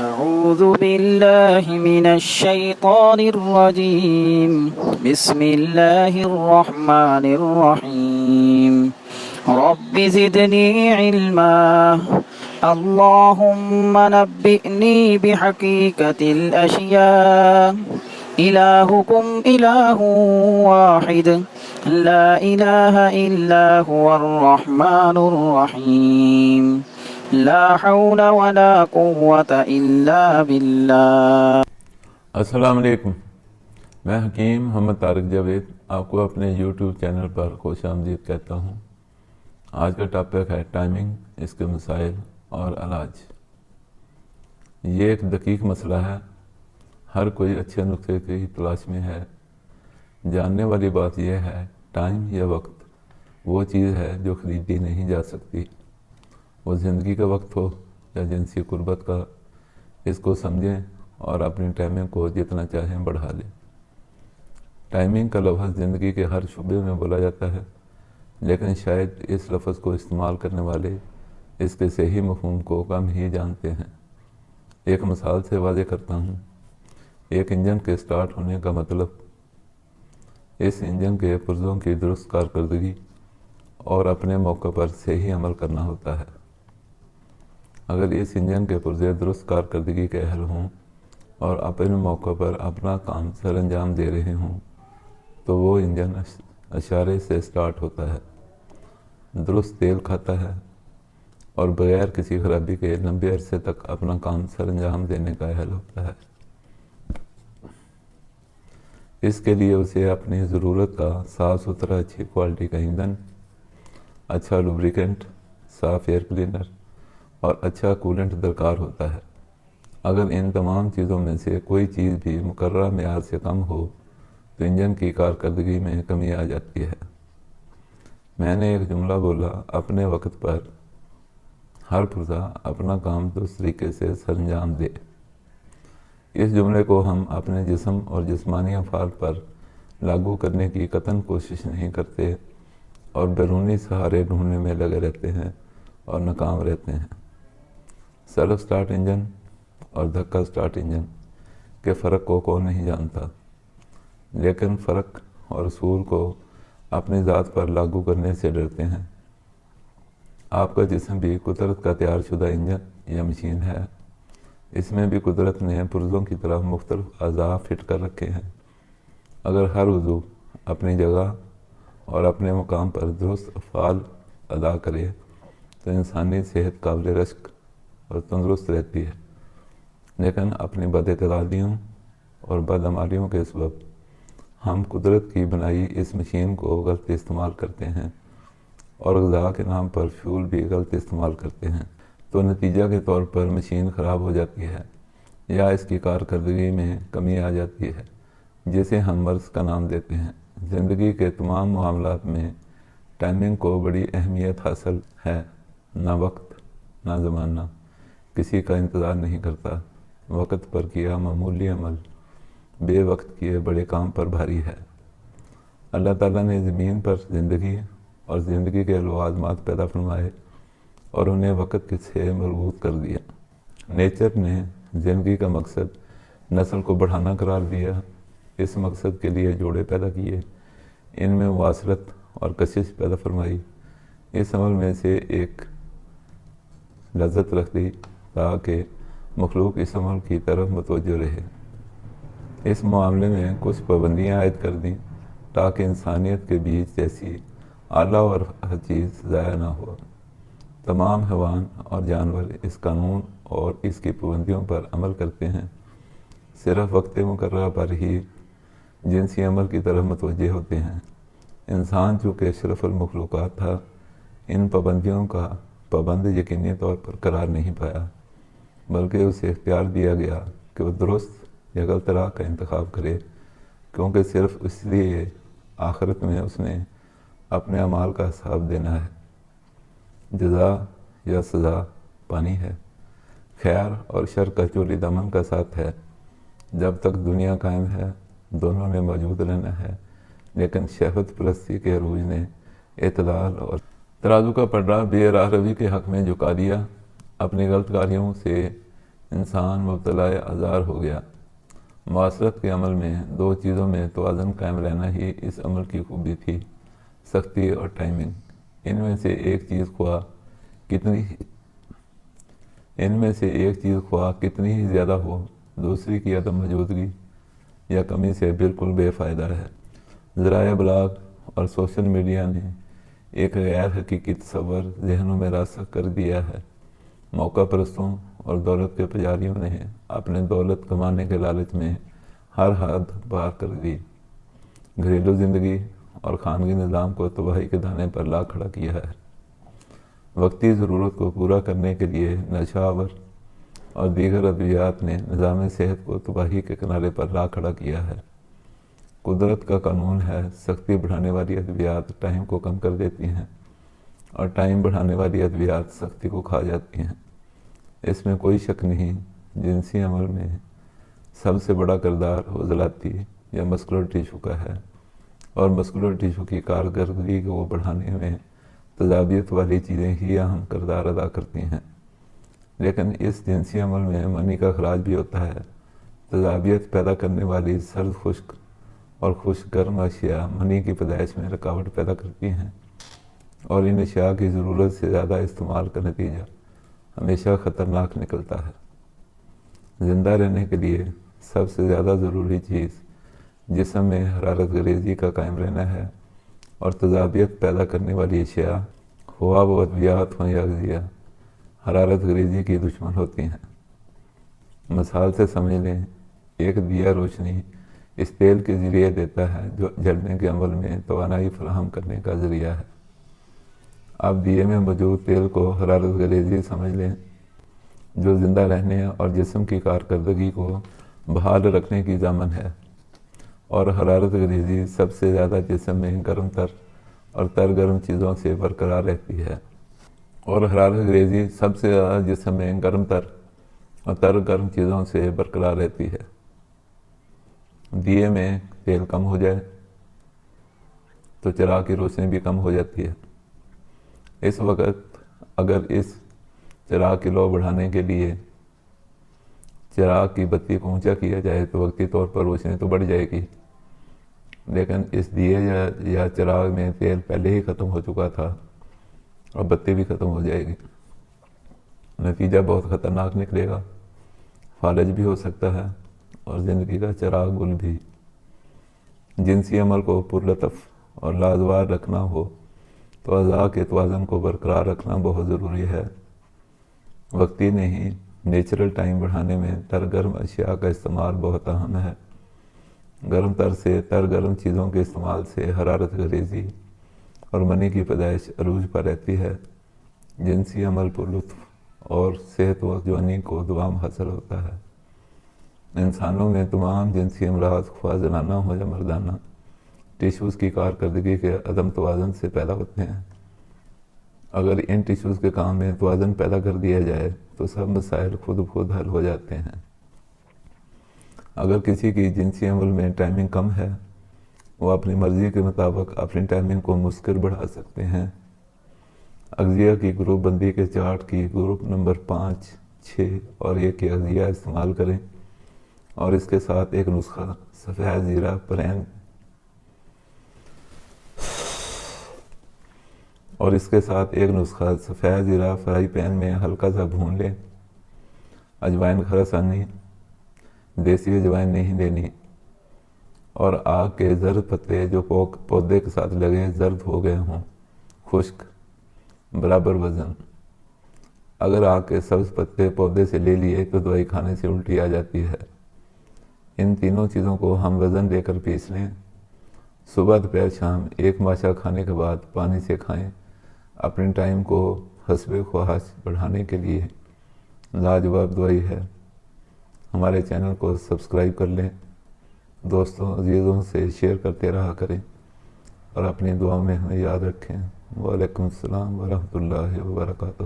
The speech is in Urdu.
أعوذ بالله من الشيطان الرجيم بسم الله الرحمن الرحيم رب زدني علما اللهم نبئني بحقيقة الأشياء إلهكم إله واحد لا إله إلا هو الرحمن الرحيم لا حول ولا قوة إلا بالله۔ السلام علیکم، میں حکیم محمد طارق جاوید آپ کو اپنے یوٹیوب چینل پر خوش آمدید کہتا ہوں۔ آج کا ٹاپک ہے ٹائمنگ، اس کے مسائل اور علاج۔ یہ ایک دقیق مسئلہ ہے، ہر کوئی اچھے نقطے کی تلاش میں ہے۔ جاننے والی بات یہ ہے، ٹائم یا وقت وہ چیز ہے جو خریدی نہیں جا سکتی۔ وہ زندگی کا وقت ہو یا جنسی قربت کا، اس کو سمجھیں اور اپنی ٹائمنگ کو جتنا چاہیں بڑھا لیں۔ ٹائمنگ کا لفظ زندگی کے ہر شعبے میں بولا جاتا ہے، لیکن شاید اس لفظ کو استعمال کرنے والے اس کے صحیح مفہوم کو کم ہی جانتے ہیں۔ ایک مثال سے واضح کرتا ہوں۔ ایک انجن کے سٹارٹ ہونے کا مطلب اس انجن کے پرزوں کی درست کارکردگی اور اپنے موقع پر صحیح عمل کرنا ہوتا ہے۔ اگر اس انجن کے پرزے درست کارکردگی کے اہل ہوں اور اپنے موقع پر اپنا کام سر انجام دے رہے ہوں تو وہ انجن اشارے سے سٹارٹ ہوتا ہے، درست تیل کھاتا ہے اور بغیر کسی خرابی کے لمبے عرصے تک اپنا کام سر انجام دینے کا اہل ہوتا ہے۔ اس کے لیے اسے اپنی ضرورت کا صاف ستھرا اچھی کوالٹی کا ایندھن، اچھا لوبریکنٹ، صاف ایئر کلینر اور اچھا کولنٹ درکار ہوتا ہے۔ اگر ان تمام چیزوں میں سے کوئی چیز بھی مقررہ معیار سے کم ہو تو انجن کی کارکردگی میں کمی آ جاتی ہے۔ میں نے ایک جملہ بولا، اپنے وقت پر ہر پرزہ اپنا کام درست طریقے سے سر انجام دے۔ اس جملے کو ہم اپنے جسم اور جسمانی افعال پر لاگو کرنے کی قطعاً کوشش نہیں کرتے اور بیرونی سہارے ڈھونڈنے میں لگے رہتے ہیں اور ناکام رہتے ہیں۔ سیلف سٹارٹ انجن اور دھکا سٹارٹ انجن کے فرق کو کون نہیں جانتا، لیکن فرق اور اصول کو اپنی ذات پر لاگو کرنے سے ڈرتے ہیں۔ آپ کا جسم بھی قدرت کا تیار شدہ انجن یا مشین ہے۔ اس میں بھی قدرت نے پرزوں کی طرح مختلف اعضاء فٹ کر رکھے ہیں۔ اگر ہر عضو اپنی جگہ اور اپنے مقام پر درست افعال ادا کرے تو انسانی صحت قابل رشک اور تندرست رہتی ہے، لیکن اپنی بد اعتقادیوں اور بدعمالیوں کے سبب ہم قدرت کی بنائی اس مشین کو غلط استعمال کرتے ہیں اور غذا کے نام پر فیول بھی غلط استعمال کرتے ہیں، تو نتیجہ کے طور پر مشین خراب ہو جاتی ہے یا اس کی کارکردگی میں کمی آ جاتی ہے، جسے ہم مرض کا نام دیتے ہیں۔ زندگی کے تمام معاملات میں ٹائمنگ کو بڑی اہمیت حاصل ہے۔ نہ وقت نہ زمانہ کسی کا انتظار نہیں کرتا۔ وقت پر کیا معمولی عمل بے وقت کیے بڑے کام پر بھاری ہے۔ اللہ تعالیٰ نے زمین پر زندگی اور زندگی کے لوازمات پیدا فرمائے اور انہیں وقت سے مربوط کر دیا۔ نیچر نے زندگی کا مقصد نسل کو بڑھانا قرار دیا۔ اس مقصد کے لیے جوڑے پیدا کیے، ان میں مواصلت اور کشش پیدا فرمائی۔ اس عمل میں سے ایک لذت رکھ دی تاکہ مخلوق اس عمل کی طرف متوجہ رہے۔ اس معاملے میں کچھ پابندیاں عائد کر دیں تاکہ انسانیت کے بیچ جیسی اعلیٰ اور ہر چیز ضائع نہ ہو۔ تمام حیوان اور جانور اس قانون اور اس کی پابندیوں پر عمل کرتے ہیں، صرف وقت مقررہ پر ہی جنسی عمل کی طرف متوجہ ہوتے ہیں۔ انسان چونکہ اشرف المخلوقات تھا، ان پابندیوں کا پابند یقینی طور پر قرار نہیں پایا، بلکہ اسے اختیار دیا گیا کہ وہ درست یا غلط راہ کا انتخاب کرے، کیونکہ صرف اس لیے آخرت میں اس نے اپنے اعمال کا حساب دینا ہے۔ جزا یا سزا پانی ہے، خیر اور شر کا چوری دامن کا ساتھ ہے۔ جب تک دنیا قائم ہے دونوں نے موجود رہنا ہے، لیکن شہوت پرستی کے عروج نے اعتدال اور ترازو کا پلڑا بے راہ روی کے حق میں جھکا دیا۔ اپنی غلط کاریوں سے انسان مبتلا آزار ہو گیا۔ مواصلت کے عمل میں دو چیزوں میں توازن قائم رہنا ہی اس عمل کی خوبی تھی، سختی اور ٹائمنگ۔ ان میں سے ایک چیز خواہ کتنی ہی زیادہ ہو، دوسری کی عدم موجودگی یا کمی سے بالکل بے فائدہ ہے۔ ذرائع ابلاغ اور سوشل میڈیا نے ایک غیر حقیقی تصور ذہنوں میں راسخ کر دیا ہے۔ موقع پرستوں اور دولت کے پجاریوں نے اپنے دولت کمانے کے لالچ میں ہر حد پار کر دی، گھریلو زندگی اور خانگی نظام کو تباہی کے دانے پر لا کھڑا کیا ہے۔ وقتی ضرورت کو پورا کرنے کے لیے نشہ آور اور دیگر ادویات نے نظام صحت کو تباہی کے کنارے پر لا کھڑا کیا ہے۔ قدرت کا قانون ہے، سختی بڑھانے والی ادویات ٹائم کو کم کر دیتی ہیں اور ٹائم بڑھانے والی ادویات سختی کو کھا جاتی ہیں۔ اس میں کوئی شک نہیں، جنسی عمل میں سب سے بڑا کردار عضلاتی یا مسکولر ٹیشو کا ہے، اور مسکولر ٹیشو کی کارکردگی کو بڑھانے میں تضابیت والی چیزیں ہی اہم کردار ادا کرتی ہیں۔ لیکن اس جنسی عمل میں منی کا اخراج بھی ہوتا ہے۔ تضابیت پیدا کرنے والی سرد خشک اور خشک گرم اشیاء منی کی پیدائش میں رکاوٹ پیدا کرتی ہیں، اور ان اشیاء کی ضرورت سے زیادہ استعمال کا نتیجہ ہمیشہ خطرناک نکلتا ہے۔ زندہ رہنے کے لیے سب سے زیادہ ضروری چیز جسم میں حرارت گریزی کا قائم رہنا ہے، اور تضابیت پیدا کرنے والی اشیاء، خواہ وہ ادویات ہوں یا اغذیہ، حرارت گریزی کی دشمن ہوتی ہیں۔ مثال سے سمجھ لیں، ایک دیا روشنی اس تیل کے ذریعے دیتا ہے جو جلنے کے عمل میں توانائی فراہم کرنے کا ذریعہ ہے۔ آپ دیے میں موجود تیل کو حرارت گریزی سمجھ لیں، جو زندہ رہنے اور جسم کی کارکردگی کو بحال رکھنے کی ضامن ہے، اور حرارت گریزی سب سے زیادہ جسم میں گرم تر اور تر گرم چیزوں سے برقرار رہتی ہے، اور حرارت گریزی سب سے زیادہ جسم میں گرم تر اور تر گرم چیزوں سے برقرار رہتی ہے۔ دیے میں تیل کم ہو جائے تو چراغ کی روشنی بھی کم ہو جاتی ہے۔ اس وقت اگر اس چراغ کی لو بڑھانے کے لیے چراغ کی بتی کو اونچا کیا جائے تو وقتی طور پر روشنی تو بڑھ جائے گی، لیکن اس دیے یا چراغ میں تیل پہلے ہی ختم ہو چکا تھا اور بتی بھی ختم ہو جائے گی۔ نتیجہ بہت خطرناک نکلے گا، فالج بھی ہو سکتا ہے اور زندگی کا چراغ گل بھی۔ جنسی عمل کو پرلطف اور لازوال رکھنا ہو تو اعضاء کے توازن کو برقرار رکھنا بہت ضروری ہے۔ وقتی نہیں، نیچرل ٹائم بڑھانے میں تر گرم اشیاء کا استعمال بہت اہم ہے۔ گرم تر سے تر گرم چیزوں کے استعمال سے حرارت گریزی اور منی کی پیدائش عروج پر رہتی ہے۔ جنسی عمل پرلطف اور صحت و جوانی کو دوام حاصل ہوتا ہے۔ انسانوں میں تمام جنسی امراض، خواہ زنانہ ہو یا مردانہ، ٹیشوز کی کارکردگی کے عدم توازن سے پیدا ہوتے ہیں۔ اگر ان ٹیشوز کے کام میں توازن پیدا کر دیا جائے تو سب مسائل خود بخود حل ہو جاتے ہیں۔ اگر کسی کی جنسی عمل میں ٹائمنگ کم ہے، وہ اپنی مرضی کے مطابق اپنی ٹائمنگ کو مسکر بڑھا سکتے ہیں۔ اغذیہ کی گروپ بندی کے چارٹ کی گروپ نمبر 5، 6 اور 1 کے اغذیہ استعمال کریں، اور اس کے ساتھ ایک نسخہ سفید زیرہ فرائی پین میں ہلکا سا بھون لیں۔ اجوائن خراسانی، دیسی اجوائن نہیں لینی، اور آگ کے زرد پتے جو پودے کے ساتھ لگے زرد ہو گئے ہوں، خشک، برابر وزن۔ اگر آگ کے سبز پتے پودے سے لے لیے تو دوائی کھانے سے الٹی آ جاتی ہے۔ ان تینوں چیزوں کو ہم وزن لے کر پیس لیں۔ صبح، دوپہر، شام ایک ماشا کھانے کے بعد پانی سے کھائیں۔ اپنے ٹائم کو حسب خواہش بڑھانے کے لیے لاجواب دوائی ہے۔ ہمارے چینل کو سبسکرائب کر لیں، دوستوں عزیزوں سے شیئر کرتے رہا کریں، اور اپنی دعاؤں میں ہمیں یاد رکھیں۔ وعلیکم السلام ورحمۃ اللہ وبرکاتہ۔